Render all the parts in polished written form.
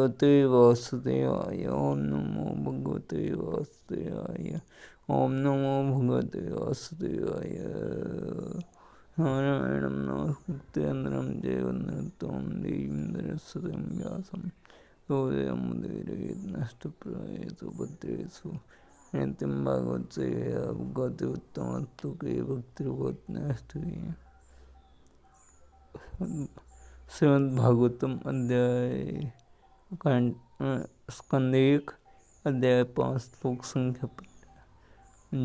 भगवते वासुदेवाय। ओम नमो भगवते वासुदेवाय। ओम नमो भगवते वासुदेवाय। नारायणं नमस्कृत्य नरं चैव नरोत्तमं देवीं सरस्वतीं व्यासं ततो नष्टप्रायेषु भद्रेषु नित्यं भागवतसेवया भगवते उत्तमश्लोके भक्तिर्भवत्यष्टमे। श्रीमद्भागवतम अध्याय स्कंद 1 अध्याय 5 श्लोक संख्या।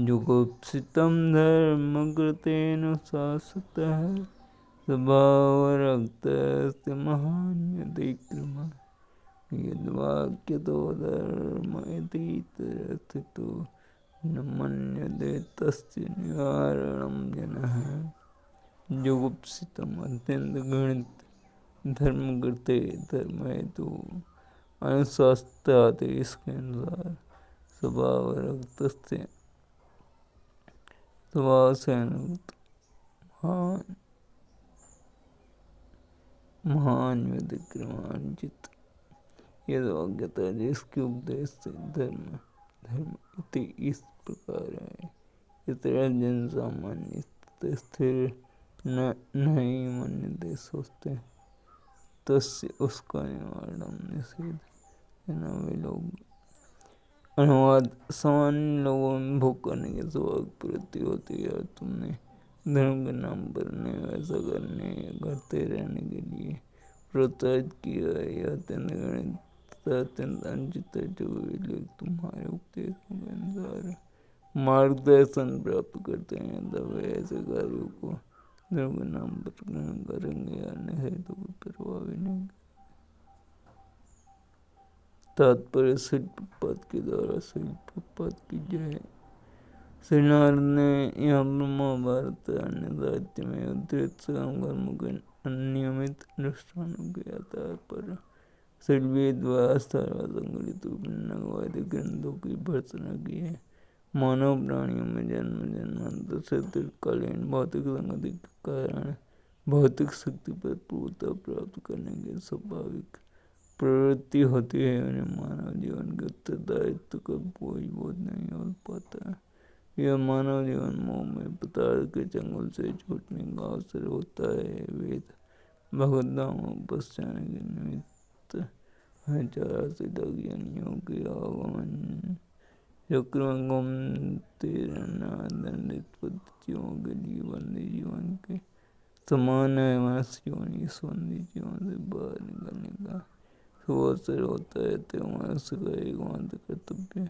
जुगुप्सितं धर्मकृतेन शाश्वतः स्वभावरक्तस्य महान्यतिक्रमः यद्वाक्यतो धर्म इति स्थितो न मन्यते तस्य निवारणं जनः। जुगुप्सितम अत्यंत घृणित, धर्म करते धर्म हेतु अनुशासित इसके अनुसार, स्वभाव रक्त स्वभाव से अनुगत महान व्यतिक्रमांचित यदवाग्यता जिसके उपदेश से धर्म इति इस प्रकार है। इतर जन सामान्य स्थिर नहीं मान्यते सोचते तस्य उसका निवारण निषेध वे लोग। अनुवाद सामान्य लोगों में भोग करने की स्वभाव प्रवृत्ति होती है। तुमने धर्म के नाम पर नहीं वैसा करने या करते रहने के लिए प्रोत्साहित किया है। यह अत्यंत अत्यंत अनुचित है। जो वे लोग तुम्हारे उपदेशों के अनुसार मार्गदर्शन प्राप्त करते हैं तब वे ऐसे कार्यों को धर्म के नाम पर ग्रहण करेंगे या निषेधों की परवाह भी नहीं। तात्पर्य श्री प्रभुपाद के द्वारा श्री प्रभुपाद की जय। श्री नारद ने यहाँ महाभारत अन्य साहित्य में उद्धृत कर्म के अनियमित अनुष्ठानों के आधार पर श्री वेद संगठित वैदिक ग्रंथों की भर्त्सना की है। मानव प्राणियों में जन्म जन्मांतर से दीर्घकालीन भौतिक संगति के कारण भौतिक शक्ति पर पूर्णता प्राप्त करने की स्वाभाविक प्रवृत्ति होती है। उन्हें मानव जीवन के उत्तरदायित्व का कोई बोध नहीं हो पाता है। यह मानव जीवन मोह में पदार्थ के चंगुल से छूटने का अवसर होता है। वेद भगवत धाम पहुँचाने के निमित्त है। 84 ज्ञानियों के आगमन चक्र में घूमते रहना दंडित पद्धतियों के लिए बंदी जीवन के समान है। मनुष्य जीवन इस बंदी जीवन से बाहर निकलने का अवसर होता है। तो मनुष्य का एकमात्र कर्तव्य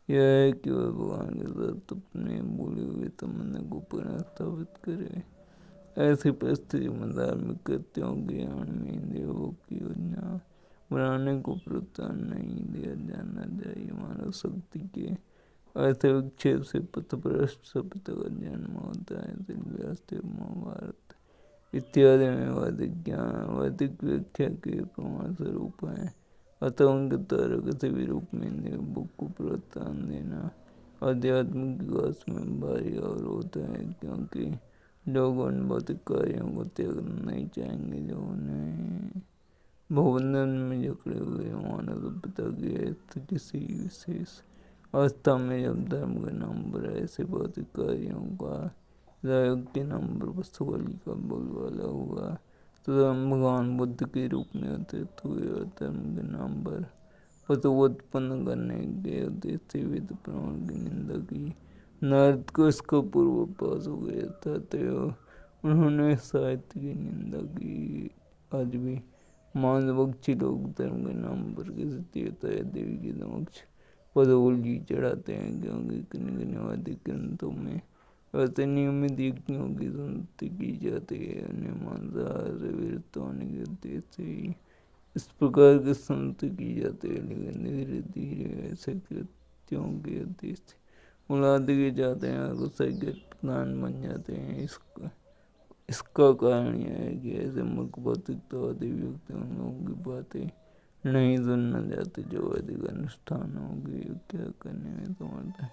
यह है कि वह भगवान के साथ अपने भूले हुए संबंध को पुनः स्थापित करे। ऐसी परिस्थिति में धार्मिक कृत्यों के ज्ञान में इंद्रियों की योजना बनाने को प्रोत्साहन नहीं दिया जाना चाहिए। मानव शक्ति के ऐसे विक्षेप से पथभ्रष्ट सभ्यता का जन्म होता है। महाभारत इत्यादि में वैदिक व्याख्या के प्रमाण स्वरूप है। अतः उनके द्वारा किसी भी रूप में इंद्रियों को प्रोत्साहन देना आध्यात्मिक विकास में भारी और होता है, क्योंकि लोग उन भौतिक कार्यों को त्यागना नहीं चाहेंगे जो उन्हें बहुबंधन में जकड़े हुए। मानव सभ्यता की किसी विशेष अवस्था में जब धर्म के नाम पर ऐसे भौतिक कार्यों का योग के नाम पर वस्तुबली का बोलबाला हुआ तो भगवान बुद्ध के रूप में अवतरित हुए और धर्म के नाम पर पशु उत्पन्न करने के उद्देश्य से वेद प्रमाण की निंदा की। नारद को इसका पूर्वाभास हो गया था तो उन्होंने साहित्य की निंदा की। आज भी मांसभक्षी लोग धर्म के नाम पर किसी देवता या देवी के समक्ष पदोली चढ़ाते हैं, क्योंकि किन्हीं वैदिक ग्रंथों में ऐसे नियमित यज्ञों की संतुष्टि की जाती है। उन्हें मांसाहार से विरत होने के उद्देश्य से ही इस प्रकार की संतुष्टि की जाती है। लेकिन धीरे धीरे ऐसे कृत्यों के उद्देश्य से उड़ा दिए जाते हैं और गुस्से के प्रधान बन जाते हैं। इसका कारण यह है कि ऐसे मूर्ख भौतिकतावादी व्यक्ति उन लोगों की बातें नहीं सुनना चाहते जो वैदिक अनुष्ठानों की व्याख्या करने में समर्थ है।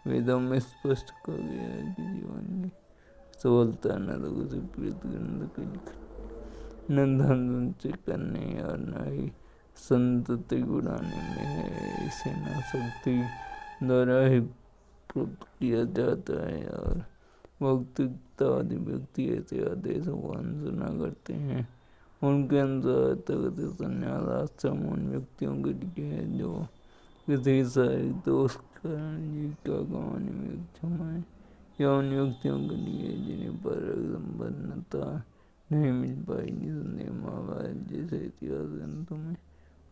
वेदों में स्पष्ट कहा गया है कि जीवन की सफलता न तो किसी प्रेत ग्रंथ के लिखने, न धन संचय करने और न ही संतति बढ़ाने में है। इसे न शक्ति द्वारा ही प्राप्त किया जाता है और भौतिकता आदि व्यक्ति ऐसे आदेशों का अनुसरण करते हैं। उनके अनुसार तखत संन्यास आश्रम उन व्यक्तियों के लिए है जो किसी शारीरिक दोष के कारण जीविका गंवाने में सक्षम है, या उन व्यक्तियों के लिए जिन्हें पारिवारिक संपन्नता नहीं मिल पाई। निसंदेह महाभारत जैसे इतिहास ग्रंथों में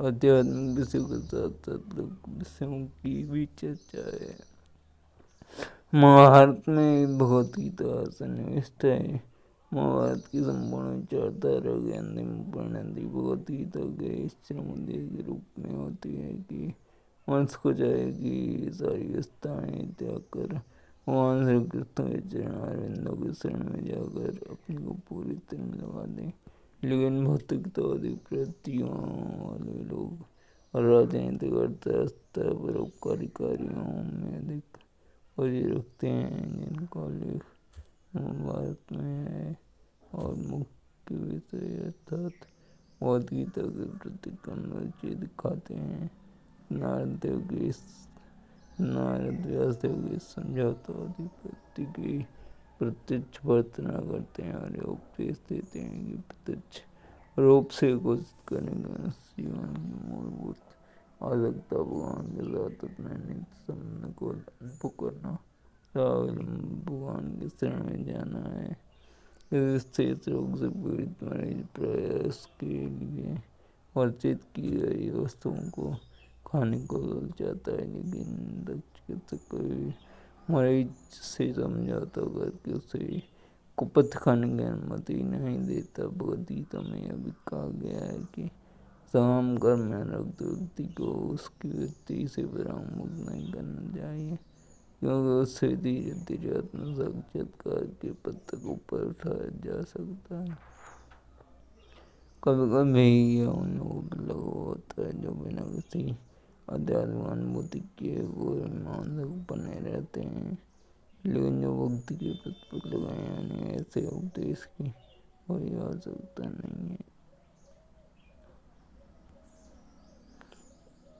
आध्यात्मिक विषयों के साथ साथ लोक विषयों की भी चर्चा है। महाभारत में भगवत गीता सन्निविष्ट है। महाभारत की संपूर्ण विचारधारा के अंतिम परिणति भगवत गीता के इस चरम उद्देश्य के रूप में होती है कि मनुष्य को चाहे कि सारी व्यवस्थाएं त्याग कर भगवान श्री कृष्ण के चरण अरविंदों के शरण में जाकर अपने को पूरी तरह लगा दे। लेकिन भौतिकतावादी प्रवृत्तियों वाले लोग और राजनीतिक अर्थव्यवस्था परोपकारी कार्यों में अधिक रुचि रखते हैं, जिनका उल्लेख महाभारत में है, और मुख्य विषय अर्थात भगवत गीता के प्रति कम रुचि दिखाते हैं। नारद व्यासदेव की समझौतावादी प्रवृत्ति की प्रत्यक्ष वर्तना करते हैं और उपदेश देते हैं कि प्रत्यक्ष रूप से घोषित करने के मनुष्य जीवन की मूलभूत आवश्यकता भगवान के साथ अपने नित्य संबंध को अनुभव करना, भगवान के शरण में जाना है। इस शेष रोग से पीड़ित मरीज प्रयास के लिए वर्जित की गई वस्तुओं को खाने को चाहता है, लेकिन चिकित्सक कभी मरीज से समझौता करके उसे कुपथ खाने की अनुमति नहीं देता। भगवद गीता में यह भी कहा गया है कि तमाम कर्म में रक्त व्यक्ति को उसकी वृत्ति से परामुक्त नहीं करना चाहिए, क्योंकि उससे धीरे धीरे आत्म साक्षात्कार के पद तक ऊपर उठाया जा सकता है। कभी कभी यह उन लोगों के लागू होता है जो बिना किसी आध्यात्मिक अनुभूति के पूरे मानसिक बने रहते हैं, लेकिन जो भक्ति के पथ पर लगे हैं उन्हें ऐसे उपदेश की कोई आवश्यकता नहीं है।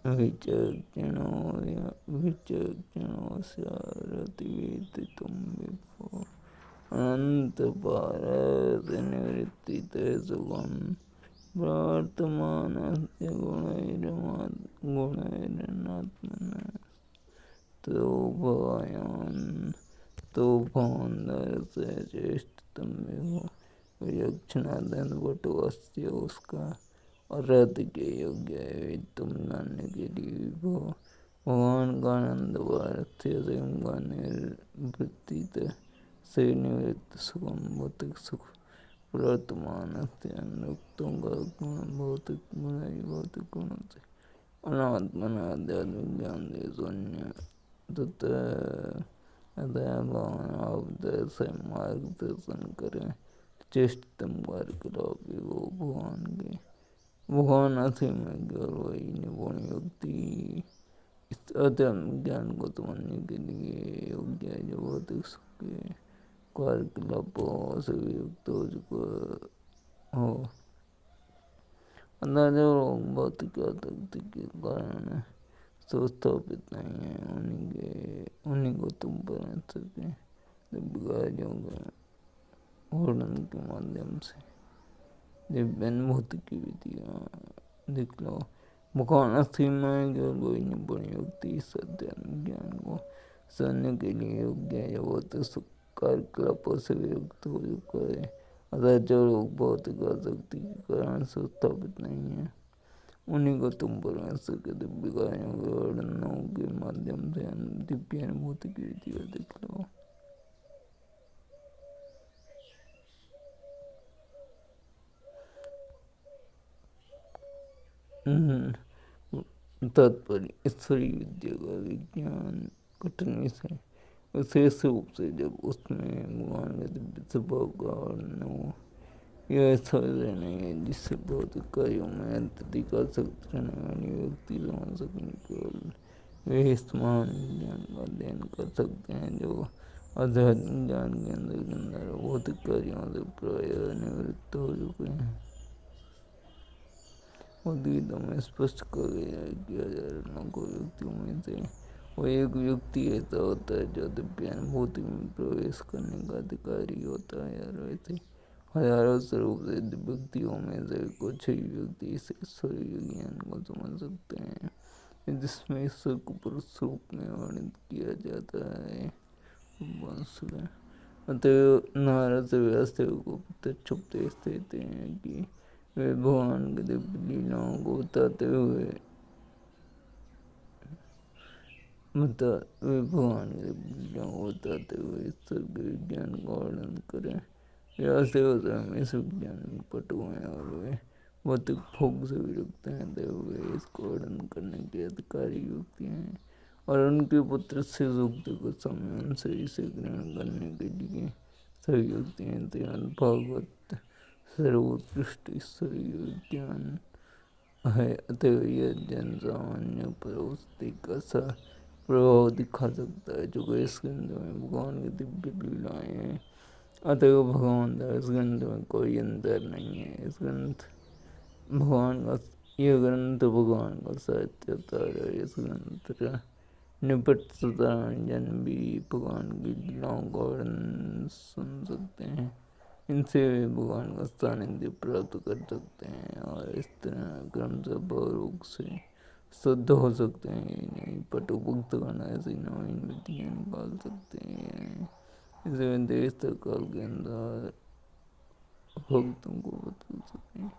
विचक्षणों स्यारतिवेदितुं विभो अनंत भारत निवृत्तितः सुखं वर्तमानस्य गुणैरनात्मनः तो भवान् दर्शय चेष्टतम विभो। विचक्षणाधन बटुअस्य उसका अर्थ के योग्य है तुम जानने के लिए विभो। भगवान का आनंद भारत से का निवृत्तित से निवृत्त सुखम भौतिक सुख वर्तमान से अनुक्तों का गुण भौतिक गुण भौतिक गुण से अनात्मन आध्यात्मिक ज्ञान से शून्य तथा भगवान आप दर्शय मार्गदर्शन करें चेष्टतम कार्यकलाप विभो। भगवान असीम में केवल वही निपुण व्यक्ति इस आध्यात्मिक ज्ञान को समझने के लिए योग्य है जो भौतिक सुख के कार्यकलापों से युक्त हो चुका हो। अतः जो लोग भौतिक आसक्ति के कारण सुस्थापित नहीं है उन्हीं को तुम परमेश्वर के दिव्यकार्यों के वर्णन के माध्यम से दिव्य अनुभूति की विधियाँ दिखलाओ। भगवान असीम में केवल कोई निपुण व्यक्ति इस आध्यात्मिक ज्ञान को समझने के लिए योग्य है जो भौतिक सुख कार्यकलापों से वियुक्त हो चुका है। अतः जो लोग भौतिक आसक्ति के कारण सुस्थापित नहीं है उन्हीं को तुम परमेश्वर के दिव्य कार्यों के वर्णनों के माध्यम से दिव्य अनुभूति की विधियाँ दिखलाओ। तात्पर्य ईश्वरीय विद्या का विज्ञान कठिन विषय विशेष रूप से जब उसमें भगवान के दिव्य स्वभाव का वर्णन हो। यह ऐसा विषय नहीं है जिससे भौतिक कार्यों में अत्यधिक आसक्त रहने वाली व्यक्ति समझ सकें। केवल वे इस महान विज्ञान का अध्ययन कर सकते हैं जो आध्यात्मिक ज्ञान के अंदर भौतिक कार्यों से प्रायः निवृत्त हो चुके हैं। गीता में स्पष्ट कहा गया है कि हजारों लाखों व्यक्तियों में से वो एक व्यक्ति ऐसा होता है जो दिव्य अनुभूति में प्रवेश करने का अधिकारी होता है, और वैसे हजारों स्वरूप से व्यक्तियों में से कुछ ही व्यक्ति इस ईश्वरीय ज्ञान को समझ सकते हैं जिसमें ईश्वर को पुरुष रूप में वर्णित किया जाता है। अतः नारद से व्यासदेव को प्रत्यक्ष उपदेश देते हैं कि वे भगवान की दिव्य लीलाओं को बताते हुए ईश्वर के विज्ञान का वर्णन करें। व्यासदेव स्वयं इस विज्ञान में पटु हैं और वे भौतिक भोग से विरक्त हैं, तो वे इसको वर्णन करने के अधिकारी व्यक्ति हैं, और उनके पुत्र से सूक्त को समय उनसे इसे ग्रहण करने के लिए सभी व्यक्ति हैं। श्रीमद् भागवत सर्वोत्कृष्ट ईश्वरीय विज्ञान है, अतः यह जन सामान्य पर उसका का प्रभाव दिखा सकता है। जो इस ग्रंथ में भगवान की दिव्य लीलाएं हैं, अतः भगवान इस ग्रंथ में कोई अंतर नहीं है। इस ग्रंथ भगवान का यह ग्रंथ भगवान का साहित्याकार है। इस ग्रंथ का निपट साधारण जन भी भगवान की लीलाओं का वर्णन सुन सकते हैं। इनसे वे भगवान का सानिध्य प्राप्त कर सकते हैं और इस तरह क्रमशः भावरोग से शुद्ध हो सकते हैं। नहीं पटु भक्त करना ऐसी नवीन विधियाँ निकाल सकते हैं। इसे देश काल के अंदर भक्तों को बदल सकें।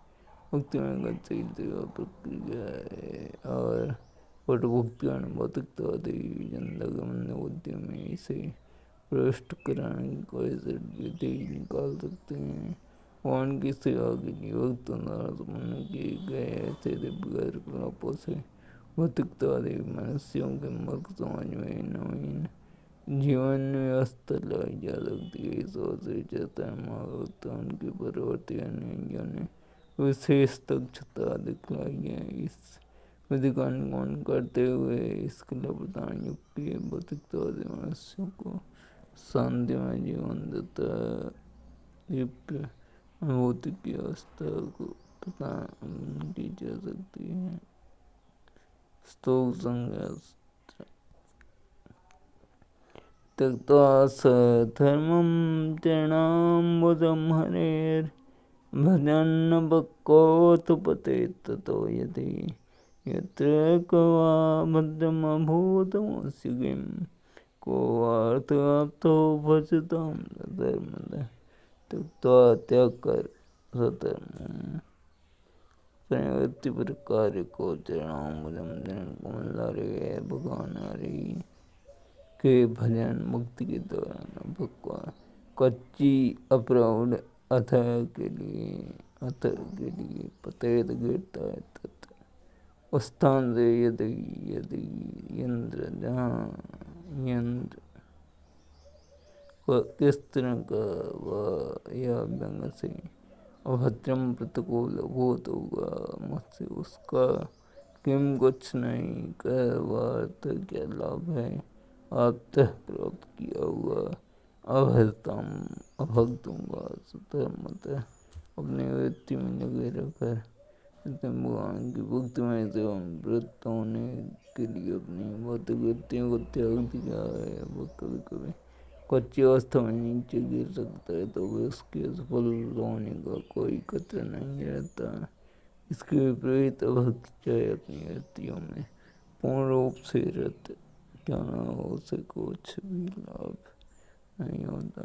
भक्ति में गतिशील सेवा प्रक्रिया है, और पटुभक्ति भौतिकतावादी जनता के मन बुद्धि में इसे प्रविष्ट कराने की कोई विधि निकाल सकते हैं। भगवान की सेवा के लिए भक्तों द्वारा उत्पन्न किए गए ऐसे दिव्य क्रियाकलापों से भौतिकतावादी मनुष्यों के मूर्ख समाज में नवीन जीवन व्यवस्था लाई जा सकती है। इस ओर से चैतन्य उनके परवर्ती अन्यों ने विशेष दक्षता दिखलाई है। इस विधि का अनुगमन करते हुए इसके लिए प्रधान युक्ति भौतिकतावादी मनुष्यों को शांतिमय जीवन तथा दिव्य अनुभूति की अवस्था को प्रदान की जा सकती है। स्तोक संज्ञा त्यक्त्वा सधर्मं चरणाम्बुजं हरेर् भजन् भक्कोऽथ पतेत् ततो यदि यत्र क्वा भद्रमभूतमस्य किं को वार्ताप्तो भजतां सधर्मतः। त्यक्त्वा त्याग कर सधर्म प्रवृत्ति पर कार्य को चरणाम्बुजं कमलारे भगवान हरि के भजन मुक्ति के दौरान भगवान कच्ची अप्रौढ़ अथ के लिए पतेत गिरता है तथा उस स्थान से यदि यंत्र जहाँ यंत्र किस तरह का वह या व्यंग से अभद्रम प्रतिकूल भूत होगा मुझसे उसका किम कुछ नहीं कर वार्त क्या लाभ है। आपतः प्राप्त किया हुआ अभक्तों का सधर्मतः अपने वृत्ति में लगे रहकर भगवान की भक्ति में से वृत्त होने के लिए अपनी भौतिक वृत्तियों को त्याग दिया है। वो कभी कभी कच्ची अवस्था में नीचे गिर सकता है, तो भी उसके सफल होने का कोई खतरा नहीं रहता। इसके विपरीत अभक्त चाहे अपनी वृत्तियों में पूर्ण रूप से रहते क्या न हो, उसे कुछ भी लाभ नहीं होता।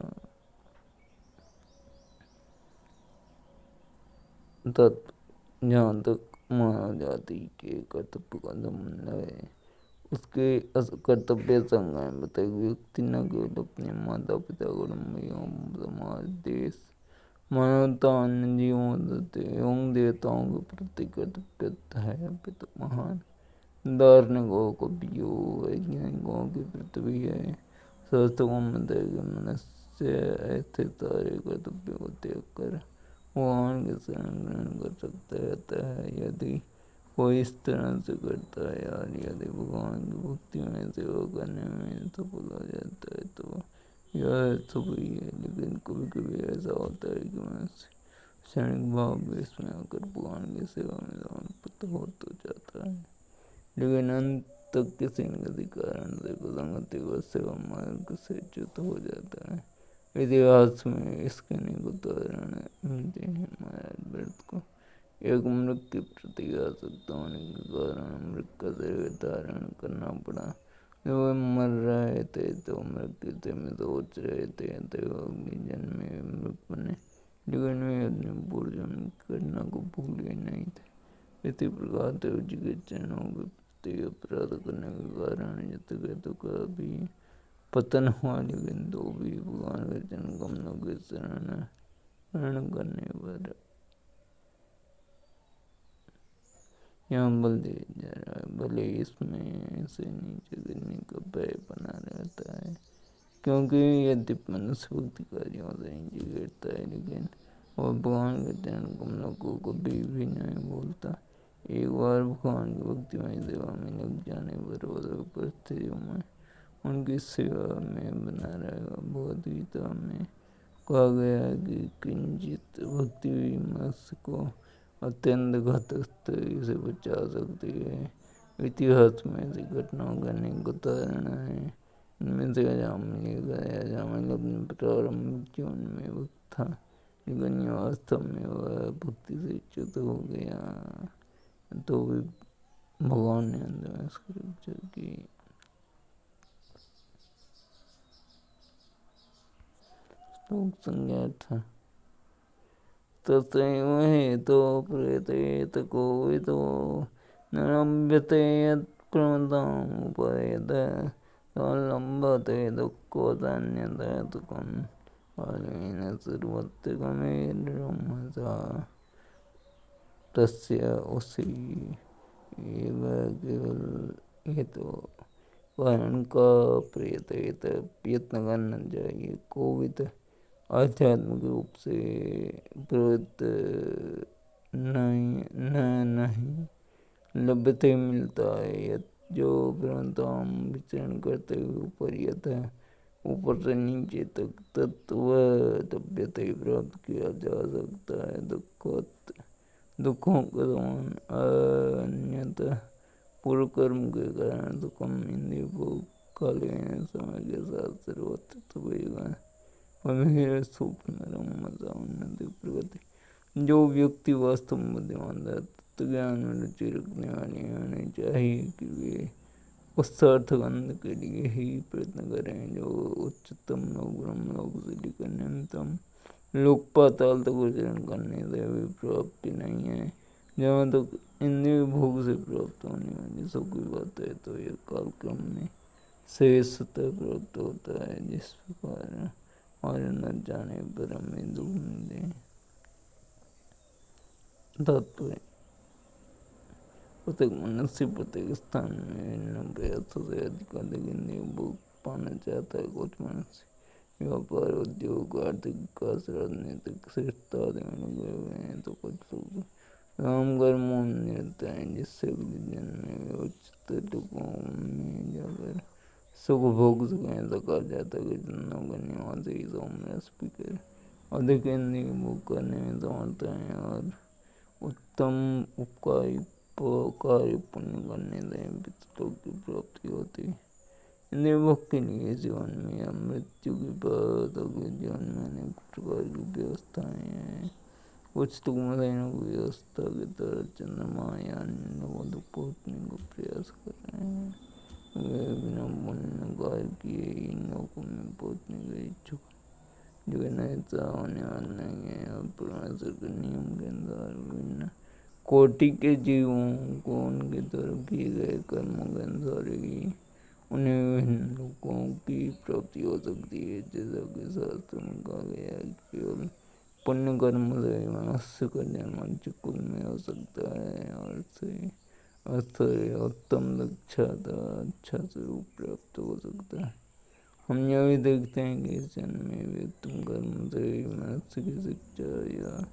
तत्व जहाँ तक मानव जाति के कर्तव्य का संबंध है, उसके कर्तव्य संज्ञा प्रत्येक व्यक्ति न केवल अपने माता पिता कुटुंब एवं समाज देश मानवता अन्य जीवों एवं देवताओं के प्रति कर्तव्य है, अपितु महान दार्शनिकों कवियों वैज्ञानिकों की पृथ्वी है। शास्त्रों में मनुष्य ऐसे सारे कर्तव्य को त्याग कर भगवान के शरण ग्रहण कर सकता है। यदि कोई इस तरह से करता है और यदि भगवान की भक्ति में सेवा करने में सफल हो जाता है तो यह सब ही है। लेकिन कभी कभी ऐसा होता है कि मनुष्य क्षणिक भाव भी इसमें आकर भगवान की सेवा में समर्पित हो तो जाता है, लेकिन अंत तक किसी न किसी कारण से कुसंगति व सेवा मार्ग से च्युत हो जाता है। इतिहास में इसके अनेक उदाहरण मिलते हैं। महाराज भरत को एक मृग के प्रति आसक्त होने के कारण मृग का शरीर धारण करना पड़ा। जब वे मर रहे थे तो मृग में सोच रहे थे जन्म में मृग बने, लेकिन वे अपने पूर्व जन्म की घटना को भूले नहीं थे। इसी प्रकार देव जी के चरणों के प्रति अपराध करने के कारण यतु का भी पतन हुआ, लेकिन तो भी भगवान के चरण कमलों के शरण करने पर यहाँ बल दिया जा रहा है। भले इसमें से नीचे गिरने का भय बना रहता है, क्योंकि यदि मनुष्य भक्ति कार्यों से नीचे गिरता है, लेकिन वह भगवान के चरण कमलों को कभी भी नहीं भूलता। एक बार भगवान की भक्तिमय सेवा में लग जाने पर अलग परिस्थितियों में उनकी सेवा में बना रहेगा। भगवद गीता में कहा गया है कि किंचित भक्ति भी मनुष्य को अत्यंत घातक स्थिति से बचा सकती है। इतिहास में ऐसी घटनाओं का अनेक उदाहरण हैं। इनमें से अजामिल अपने प्रारंभिक जीवन में भक्त था, लेकिन वास्तव में वह भक्ति से च्युत हो गया, तो भी भगवान ने अंत में उसकी रक्षा की। श्लोक संज्ञा था तथैव हेतो प्रेतयेत कोविदो न लभ्यते यत्प्रमदामुपैत लम्भते दुःखोऽन्यथा दुःखं कालेन सर्वत्रगमेर्ब्रह्मसा तस्य उसी एव केवल हेतु कारण का प्रयत्न करना चाहिए। कोविद आध्यात्मिक रूप से प्रवृत्त नहीं लभ्यते मिलता है, जो ब्रह्मधाम विचरण करते हुए ऊपर से नीचे तक तत्व लभ्यते प्राप्त किया जा सकता है। दुखों के समान अन्यथा पूर्व कर्म के कारण दुखम इंद्रिय भोग कालीन समय के साथ सर्वत्र प्रगति। जो व्यक्ति वास्तव में बुद्धिमान तत्व ज्ञान में रुचि रखने वाले होने चाहिए कि वे उस सार्थक अंत के लिए ही प्रयत्न करें जो उच्चतम लोक ब्रह्मलोक से लेकर न्यूनतम लोक पाताल तक विचरण करने से भी प्राप्ति नहीं है। जहाँ तक इंद्रिय भोग से प्राप्त होने वाली सुख की बात है, तो यह कालक्रम में शेषतः प्राप्त होता है, जिस प्रकार हमारे न जाने पर हमें दुख मिलते हैं। तात्पर्य प्रत्येक मनुष्य प्रत्येक स्थान में विभिन्न प्रयासों से अधिक इंद्रिय भोग पाना चाहता है। कुछ मनुष्य व्यापार, उद्योग, आर्थिक विकास, राजनीतिक श्रेष्ठता आदि में लगे हुए हैं, तो कुछ लोग काम कर्मों में निरत हैं, जिससे अगले जन्म में वे उच्चतर लोकों में जाकर सुख भोग सकें। ऐसा कहा जाता है कि जन्नों के निवासी सोमरस पीकर अधिक इंद्रिय भोग करने में समर्थ हैं और उत्तम उपकारी कार्य पुण्य करने से पितृलोक की प्राप्ति होती है। इंद्रिय भोग के लिए जीवन में या मृत्यु के बाद अगले जीवन में अनेक प्रकार की व्यवस्थाएं हैं। कुछ लोग मशीनों की व्यवस्था की तरह चंद्रमा या अन्य लोगों तक पहुँचने का प्रयास कर रहे हैं। वे बिना पुण्य कार्य किए इन लोगों में पहुँचने के इच्छुक, लेकिन ऐसा होने वाला नहीं है। और परमेश्वर के नियम के अनुसार विभिन्न कोटि के जीवों को उनके द्वारा किए गए कर्मों के अनुसार ही उन्हें विभिन्न लोकों की प्राप्ति हो सकती है। जैसा कि शास्त्र में कहा गया है, केवल पुण्य कर्म से मनुष्य का जन्म अच्छे कुल में हो सकता है और से ऐश्वर्य, उत्तम दक्षता, अच्छा स्वरूप प्राप्त हो सकता है। हम यह भी देखते हैं कि इस जन्म में भी उत्तम कर्म से मनुष्य की शिक्षा या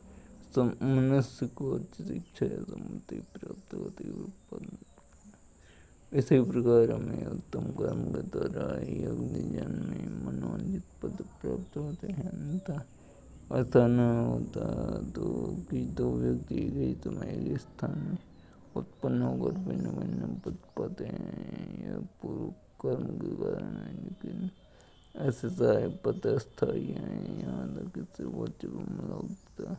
मनुष्य को अच्छी शिक्षा या सम्मति प्राप्त होती है। इसी प्रकार हमें उत्तम कर्म के द्वारा ही अगले जन्म में मनोवांछित पद प्राप्त होते हैं। अन्यथा ऐसा न होता तो व्यक्ति एक ही समय एक स्थान में उत्पन्न होकर भिन्न भिन्न पद पाते हैं। यह पूर्व कर्म के कारण है, लेकिन ऐसे सारे पद अस्थायी हैं। यहाँ तक कि सर्वोच्च ब्रह्मलोक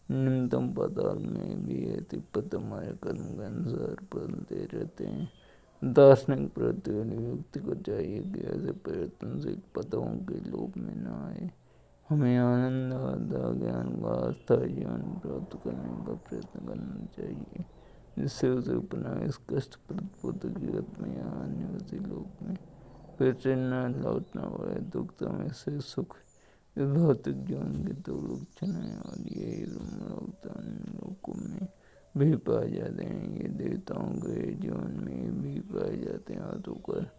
निम्नतम पाताल में भी ऐसे पद हमारे कर्म के अनुसार बदलते रहते हैं। दार्शनिक प्रवृत्ति वाले व्यक्ति को चाहिए कि ऐसे परिवर्तनशील पदों के लोभ में न आए। हमें आनंद आधा ज्ञान का अस्थायी जीवन प्राप्त करने का प्रयत्न करना चाहिए, जिससे उसे पुनः इस कष्टप्रद भौतिक में या अन्य लोक में फिर से न लौटना पड़े। दुख समय से सुख इस भौतिक जीवन के दो लक्षण हैं, और ये ब्रह्मलोक अन्य लोकों में भी पाए जाते हैं। ये देवताओं के जीवन में भी पाए जाते हैं, और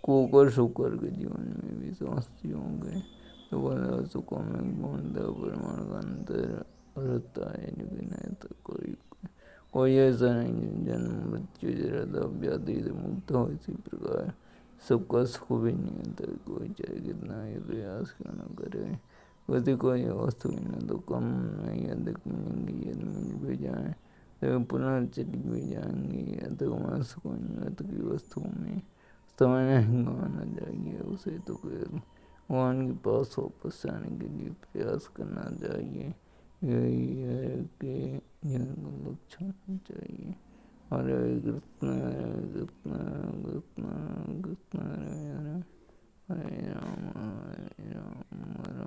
कोकर शुकर के जीवन में भी समस्त जीवों के तो सुखों में पूर्णतः परिमाण का अंतर रहता है। लेकिन ऐसा कोई ऐसा नहीं जन्म मृत्यु जरा व्याधि से मुक्त हो। इसी प्रकार सबका सुख भी नहीं होता। कोई चाहे कितना ही प्रयास क्यों न करे, वैसे कोई वस्तु न तो कम नहीं अधिक मिलेंगी। यदि मिल भी जाए तो पुनः चली भी जाएंगी। अथवा सुख की वस्तुओं में समय नहीं गंवाना चाहिए, उसे तो भगवान के पास वापस जाने के लिए प्रयास करना चाहिए। यही है कि जिनको लक्ष्य होना चाहिए। हरे कृष्ण कृष्ण कृष्ण कृष्ण हरे हरे, हरे राम हरे राम।